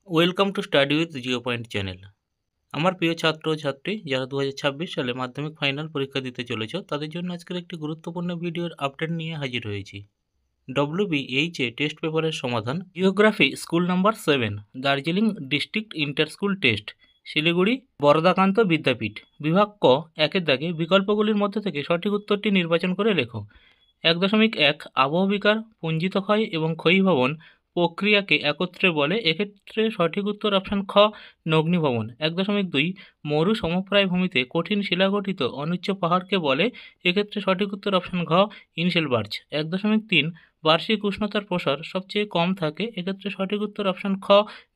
Welcome to study with zero point channel. আমার প্রিয় ছাত্র ও ছাত্রী যারা 2026 সালে মাধ্যমিক ফাইনাল পরীক্ষা দিতে চলেছ, তাদের জন্য আজকের একটি গুরুত্বপূর্ণ ভিডিওর আপডেট নিয়ে হাজির হয়েছি। WBHA টেস্ট পেপারের সমাধান। Geography school number 7, Darjeeling district inter school test, Siliguri Baradakanta Vidyapith. বিভাগ ক, একের দাগে বিকল্পগুলির মধ্যে থেকে সঠিক উত্তরটি নির্বাচন করে লেখো। 1.1 আবহবিকার পুঞ্জিত ক্ষয় এবং ক্ষয়ীভবন প্রক্রিয়াকে একত্রে বলে। এক্ষেত্রে সঠিক উত্তর অপশান খ, নগ্নীভবন। 1.2 মরু সমপ্রায় ভূমিতে কঠিন শিলাগঠিত অনুচ্চ পাহাড়কে বলে। এক্ষেত্রে সঠিক উত্তর অপশান ঘ, ইনসেলবার্চ। 1.3 বার্ষিক উষ্ণতার প্রসার সবচেয়ে কম থাকে। এক্ষেত্রে সঠিক উত্তর অপশান খ,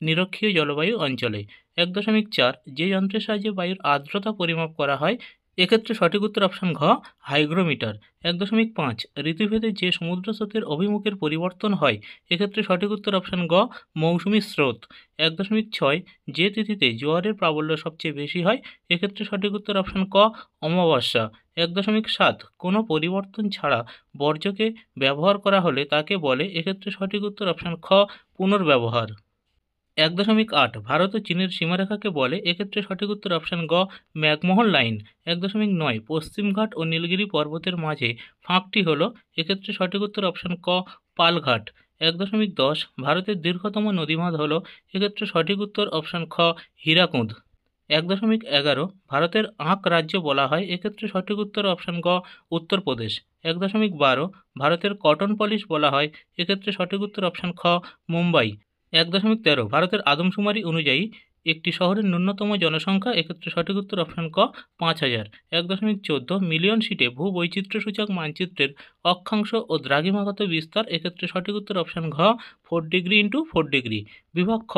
নিরক্ষীয় জলবায়ু অঞ্চলে। 1.4 যে যন্ত্রের সাহায্যে বায়ুর আর্দ্রতা পরিমাপ করা হয়। এক্ষেত্রে সঠিক উত্তর অপশান ঘ, হাইগ্রোমিটার। 1.5 ঋতুভেদে যে সমুদ্র স্রোতের অভিমুখের পরিবর্তন হয়। এক্ষেত্রে সঠিক উত্তর অপশান গ, মৌসুমী স্রোত। 1.6 যে তিথিতে জোয়ারের প্রাবল্য সবচেয়ে বেশি হয়। এক্ষেত্রে সঠিক উত্তর অপশান ক, অমাবস্যা। 1.7 কোনো পরিবর্তন ছাড়া বর্জ্যকে ব্যবহার করা হলে তাকে বলে। এক্ষেত্রে সঠিক উত্তর অপশান খ, পুনর্ব্যবহার। 1.8 ভারত ও চীনের সীমারেখাকে বলে। এক্ষেত্রে সঠিক উত্তর অপশান গ, ম্যাকমোহন লাইন। 1.9 পশ্চিমঘাট ও নীলগিরি পর্বতের মাঝে ফাঁকটি হল। এক্ষেত্রে সঠিক উত্তর অপশান ক, পালঘাট। 1.10 ভারতের দীর্ঘতম নদীবাঁধ হল। এক্ষেত্রে সঠিক উত্তর অপশান খ, হীরাকুঁদ। 1.11 ভারতের আঁক রাজ্য বলা হয়। এক্ষেত্রে সঠিক উত্তর অপশান গ, উত্তরপ্রদেশ। 1.12 ভারতের কটন পলিশ বলা হয়। এক্ষেত্রে সঠিক উত্তর অপশান খ, মুম্বাই। 1.13 ভারতের আদমশুমারি অনুযায়ী একটি শহরের ন্যূনতম জনসংখ্যা। এক্ষেত্রে সঠিক উত্তর অপশান ক, 5000। 1.14 মিলিয়ন শিটে ভূবৈচিত্র্যসূচক মানচিত্রের অক্ষাংশ ও দ্রাঘিমাগত বিস্তার। এক্ষেত্রে সঠিক উত্তর অপশান ঘ, 4 ডিগ্রি ইন্টু 4 ডিগ্রি। বিভাগ খ,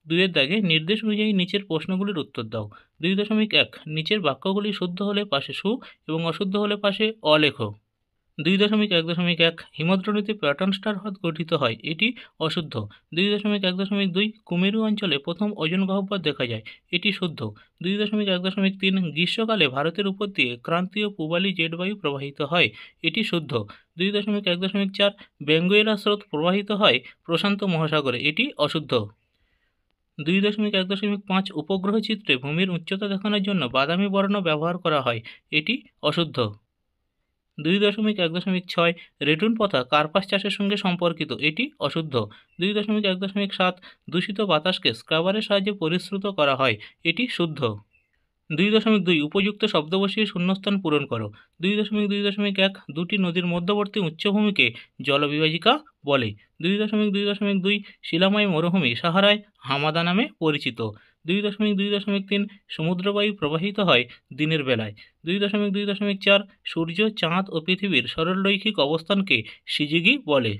2-এর দাগে নির্দেশ অনুযায়ী নিচের প্রশ্নগুলির উত্তর দাও। 2.1 নিচের বাক্যগুলি শুদ্ধ হলে পাশে সু এবং অশুদ্ধ হলে পাশে অ লেখো। 2.1.1 হিমদ্রোণীতে প্যাটার্ন স্টার হ্রদ গঠিত হয়, এটি অশুদ্ধ। 2.1.2 কুমেরু অঞ্চলে প্রথম ওজন গহ্বর দেখা যায়, এটি শুদ্ধ। 2.1.3 গ্রীষ্মকালে ভারতের উপর দিয়ে ক্রান্তীয় পূবালি জেটবায়ু প্রবাহিত হয়, এটি শুদ্ধ। 2.1.4 বেঙ্গুয়েলা স্রোত প্রবাহিত হয় প্রশান্ত মহাসাগরে, এটি অশুদ্ধ। 2.1.5 উপগ্রহ চিত্রে ভূমির উচ্চতা দেখানোর জন্য বাদামি বর্ণ ব্যবহার করা হয়, এটি অশুদ্ধ। 2.1.6 রেটুন প্রথা কার্পাস চাষের সঙ্গে সম্পর্কিত, এটি অশুদ্ধ। 2.1.7 দূষিত বাতাসকে স্ক্রাবারের সাহায্যে পরিশ্রুত করা হয়, এটি শুদ্ধ। 2.2 উপযুক্ত শব্দ বসিয়ে শূন্যস্থান পূরণ করো। 2.2.1 দুটি নদীর মধ্যবর্তী উচ্চভূমিকে জলবিভাজিকা বলে। 2.2.2 শিলাময় মরুভূমি সাহারায় হামাদা নামে পরিচিত। 2.2.3 সমুদ্রবায়ু প্রবাহিত হয় দিনের বেলায়। 2.2.4 সূর্য, চাঁদ ও পৃথিবীর সরলরৈখিক অবস্থানকে সিজিগি বলে।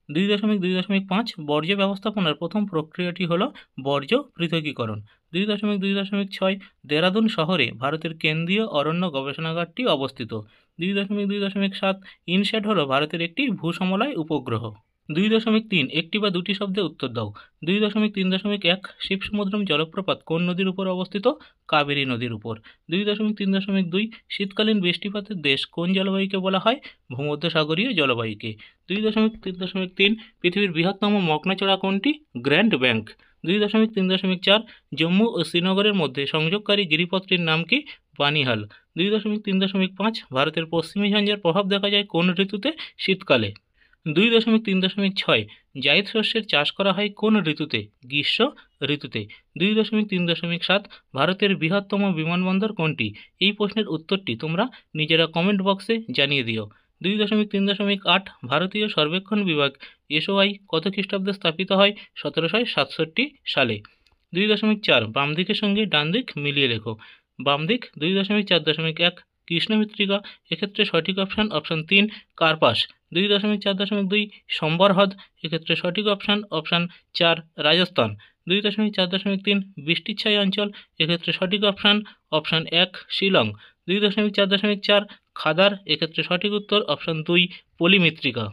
2.2.5 বর্জ্য ব্যবস্থাপনার প্রথম প্রক্রিয়াটি হল বর্জ্য পৃথকীকরণ। 2.2.6 দেরাদুন শহরে ভারতের কেন্দ্রীয় অরণ্য গবেষণাগারটি অবস্থিত। 2.2.7 ইনস্যাট হল ভারতের একটি ভূসমলয় উপগ্রহ। 2.3 একটি বা দুটি শব্দে উত্তর দাও। 2.3.1 শিবসমুদ্রম জলপ্রপাত কোন নদীর উপর অবস্থিত? কাবেরী নদীর উপর। 2.3.2 শীতকালীন বৃষ্টিপাতের দেশ কোন জলবায়ুকে বলা হয়? ভূমধ্যসাগরীয় জলবায়ুকে। 2.3.3 পৃথিবীর বৃহত্তম মগ্নচড়া কোনটি? Grand bank. 2.3.4 জম্মু ও শ্রীনগরের মধ্যে সংযোগকারী গিরিপথটির নাম কি? বানিহাল। 2.3.5 ভারতের পশ্চিমী ঝঞ্ঝার প্রভাব দেখা যায় কোন ঋতুতে? শীতকালে। 2.3.6 জায়িদ শস্যের চাষ করা হয় কোন ঋতুতে? গ্রীষ্ম ঋতুতে। 2.3.7 ভারতের বৃহত্তম বিমানবন্দর কোনটি? এই প্রশ্নের উত্তরটি তোমরা নিজেরা কমেন্ট বক্সে জানিয়ে দিও। 2.3.8 ভারতীয় সর্বেক্ষণ বিভাগ SOI কত খ্রিস্টাব্দে স্থাপিত হয়? 1767 সালে। 2.4 বাম দিকের সঙ্গে ডান দিক মিলিয়ে লেখো। বাম দিক 2.4.1 কৃষ্ণমৃত্তিকা। এক্ষেত্রে সঠিক অপশান 3 কার্পাস। 2.4.2 সম্বর হ্রদ। এক্ষেত্রে সঠিক অপশান 4 রাজস্থান। 2.4.3 বৃষ্টিচ্ছায়া অঞ্চল। এক্ষেত্রে সঠিক অপশান 1 শিলং। 2.4.4 খাদার। এক্ষেত্রে সঠিক উত্তর 2 পলিমৃত্তিকা।